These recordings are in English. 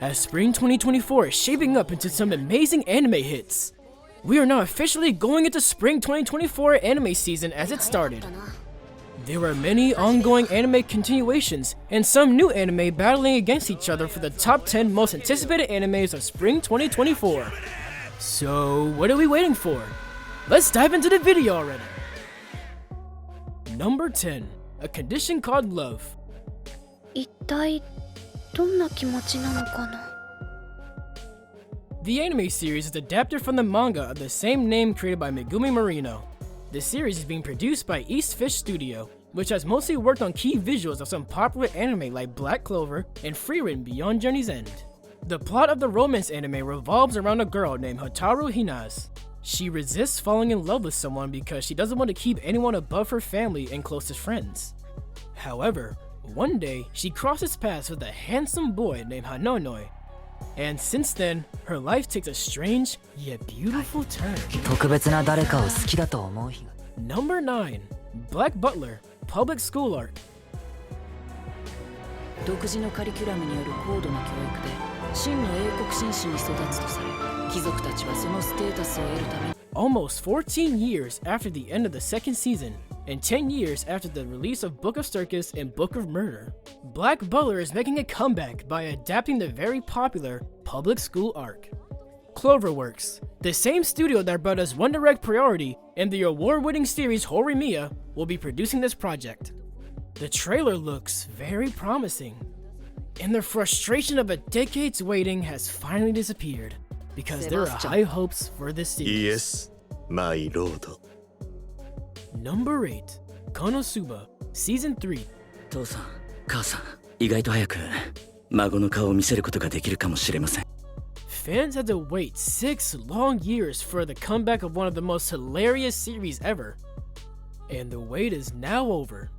as spring 2024 is shaping up into some amazing anime hits. We are now officially going into spring 2024 anime season as it started. There are many ongoing anime continuations and some new anime battling against each other for the top 10 most anticipated animes of spring 2024. So what are we waiting for? Let's dive into the video already. Number 10. A Condition Called Love. 一体どんな気持ちなのかな? The anime series is adapted from the manga of the same name created by Megumi Marino. The series is being produced by East Fish Studio, which has mostly worked on key visuals of some popular anime like Black Clover and Frieren Beyond Journey's End. The plot of the romance anime revolves around a girl named Hotaru Hinase. She resists falling in love with someone because she doesn't want to keep anyone above her family and closest friends. However, one day she crosses paths with a handsome boy named Hanonoi, and since then, her life takes a strange yet beautiful turn. Number 9. Black Butler, Public School Arc. 独自のカリキュラムによる高度な教育で真の英国紳士に育つとされ、貴族たちはそのステータスを得るために Almost 14 years after the end of the second season, and 10 years after the release of Book of Circus and Book of Murder, Black Butler is making a comeback by adapting the very popular Public School arc. Cloverworks, the same studio that brought us One Direct Priority and the award-winning series Horimiya, will be producing this project. The trailer looks very promising, and the frustration of a decade's waiting has finally disappeared because there are high hopes for this series. Yes, my lord. Number 8. Konosuba, Season 3. 父さん、母さん、意外と早く孫の顔を見せることができるかもしれません。 Fans had to wait 6 long years for the comeback of one of the most hilarious series ever, and the wait is now over.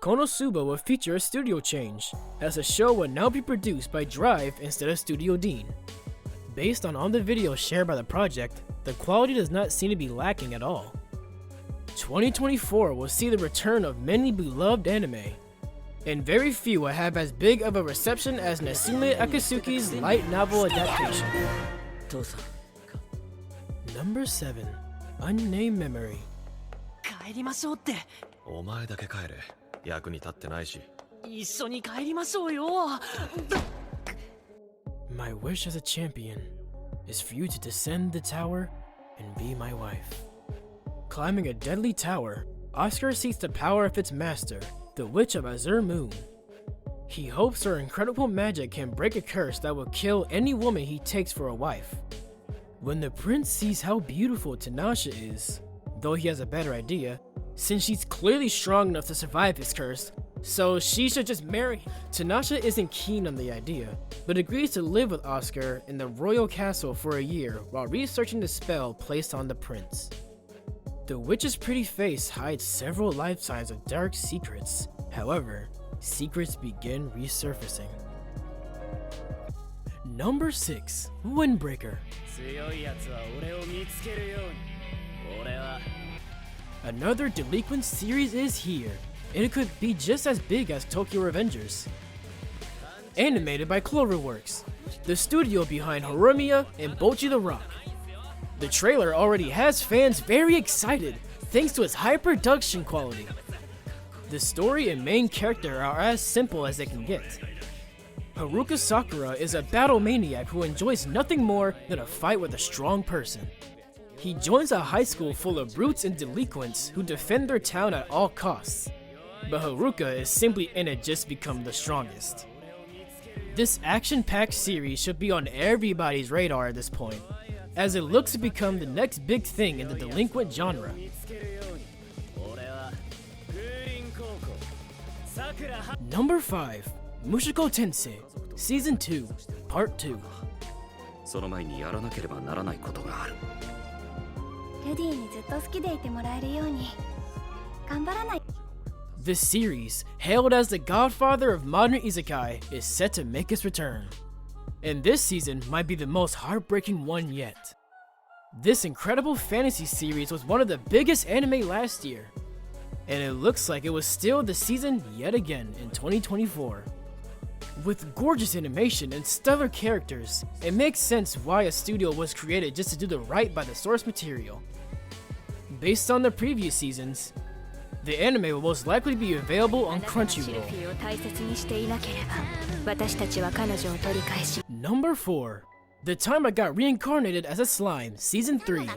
Konosuba will feature a studio change, as the show will now be produced by Drive instead of Studio Dean. Based on all the videos shared by the project, the quality does not seem to be lacking at all. 2024 will see the return of many beloved anime, and very few will have as big of a reception as Natsume Akatsuki's light novel adaptation. Number 7. Unnamed Memory. 帰りましょうって。お前だけ帰れ。役に立ってないし。一緒に帰りましょうよ。My wish as a champion is for you to descend the tower and be my wife. Climbing a deadly tower, Oscar seeks the power of its master, the Witch of Azure Moon. He hopes her incredible magic can break a curse that will kill any woman he takes for a wife. When the prince sees how beautiful Tanasha is, though he has a better idea, since she's clearly strong enough to survive his curse, so she should just marry him. Tanasha isn't keen on the idea, but agrees to live with Oscar in the royal castle for a year while researching the spell placed on the prince. The witch's pretty face hides several lifetimes of dark secrets. However, secrets begin resurfacing. Number 6. Windbreaker. Another delinquent series is here, and it could be just as big as Tokyo Revengers. Animated by Cloverworks, the studio behind Horimiya and Bocchi the Rock. The trailer already has fans very excited thanks to its high production quality. The story and main character are as simple as they can get. Haruka Sakura is a battle maniac who enjoys nothing more than a fight with a strong person. He joins a high school full of brutes and delinquents who defend their town at all costs. But Haruka is simply in it just to become the strongest. This action-packed series should be on everybody's radar at this point, as it looks to become the next big thing in the delinquent genre. Number 5. Mushiko Tensei, Season 2, Part 2. その前にやらなければならないことがある。ルディにずっと好きでいてもらえるように頑張らない。 This series, hailed as the godfather of modern isekai, is set to make its return. And this season might be the most heartbreaking one yet. This incredible fantasy series was one of the biggest anime last year, and it looks like it was still the season yet again in 2024. With gorgeous animation and stellar characters, it makes sense why a studio was created just to do the right by the source material. Based on the previous seasons, the anime will most likely be available on Crunchyroll. Number 4. The Time I Got Reincarnated as a Slime, Season 3.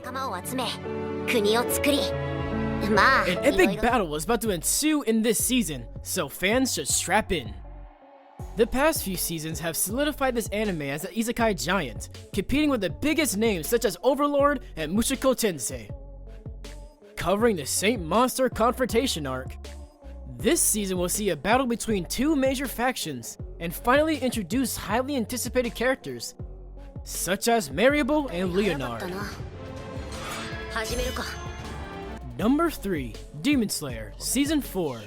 An epic battle was about to ensue in this season, so fans should strap in. The past few seasons have solidified this anime as an isekai giant, competing with the biggest names such as Overlord and Mushiki Tensei. Covering the Saint Monster confrontation arc, this season will see a battle between two major factions and finally introduce highly anticipated characters, such as Mariable and Leonard. Number 3. Demon Slayer, Season 4.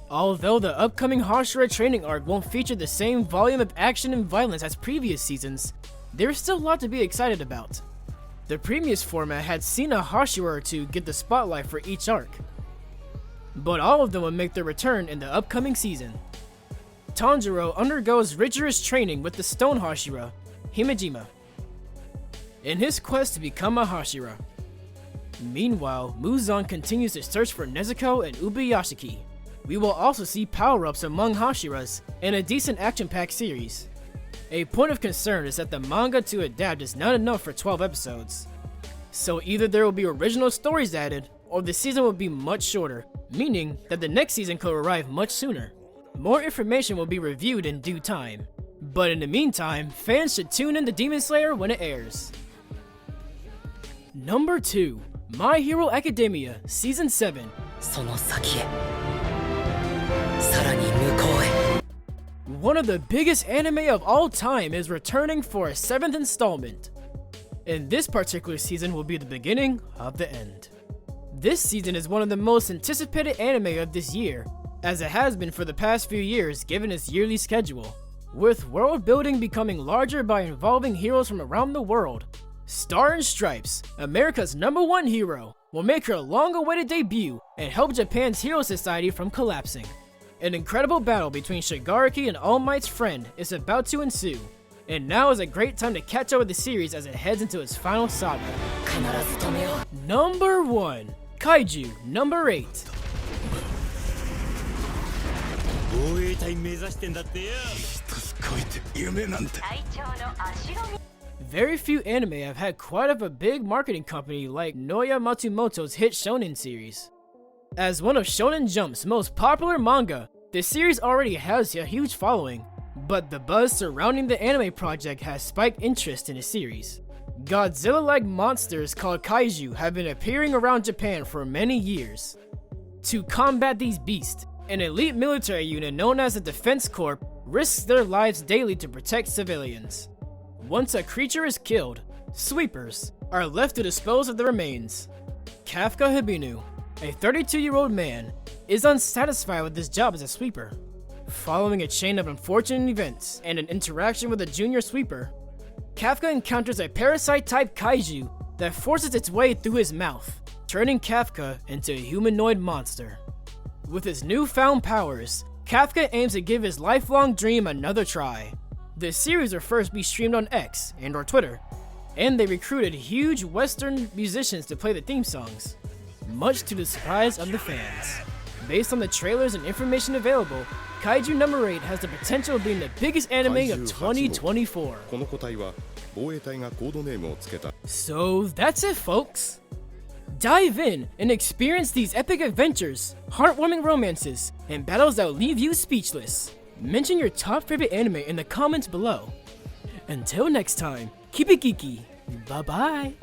Although the upcoming Hashira training arc won't feature the same volume of action and violence as previous seasons, there's still a lot to be excited about. The previous format had seen a Hashira or two get the spotlight for each arc, but all of them will make their return in the upcoming season. Tanjiro undergoes rigorous training with the Stone Hashira, Himejima, in his quest to become a Hashira. Meanwhile, Muzan continues to search for Nezuko and Ubuyashiki. We will also see power-ups among Hashiras and a decent action-packed series. A point of concern is that the manga to adapt is not enough for 12 episodes. So either there will be original stories added, or the season will be much shorter, meaning that the next season could arrive much sooner. More information will be reviewed in due time. But in the meantime, fans should tune in to Demon Slayer when it airs. Number 2. My Hero Academia, Season 7. One of the biggest anime of all time is returning for a 7th installment. And this particular season will be the beginning of the end. This season is one of the most anticipated anime of this year, as it has been for the past few years given its yearly schedule. With world building becoming larger by involving heroes from around the world, Star in Stripes, America's #1 hero, will make her long-awaited debut and help Japan's hero society from collapsing. An incredible battle between Shigaraki and All Might's friend is about to ensue, and now is a great time to catch up with the series as it heads into its final saga. Number 1. Kaiju No. 8. Very few anime have had quite of a big marketing company like Noya Matsumoto's hit shonen series. As one of Shonen Jump's most popular manga, the series already has a huge following, but the buzz surrounding the anime project has spiked interest in the series. Godzilla-like monsters called Kaiju have been appearing around Japan for many years. To combat these beasts, an elite military unit known as the Defense Corps risks their lives daily to protect civilians. Once a creature is killed, sweepers are left to dispose of the remains. Kafka Hibinu, a 32-year-old man, is unsatisfied with his job as a sweeper. Following a chain of unfortunate events and an interaction with a junior sweeper, Kafka encounters a parasite-type kaiju that forces its way through his mouth, turning Kafka into a humanoid monster. With his newfound powers, Kafka aims to give his lifelong dream another try. The series will first be streamed on X and/or Twitter, and they recruited huge Western musicians to play the theme songs, much to the surprise of the fans. Based on the trailers and information available, Kaiju No. 8 has the potential of being the biggest anime of 2024. So that's it, folks. Dive in and experience these epic adventures, heartwarming romances, and battles that will leave you speechless. Mention your top favorite anime in the comments below. Until next time, keep it geeky. Bye bye.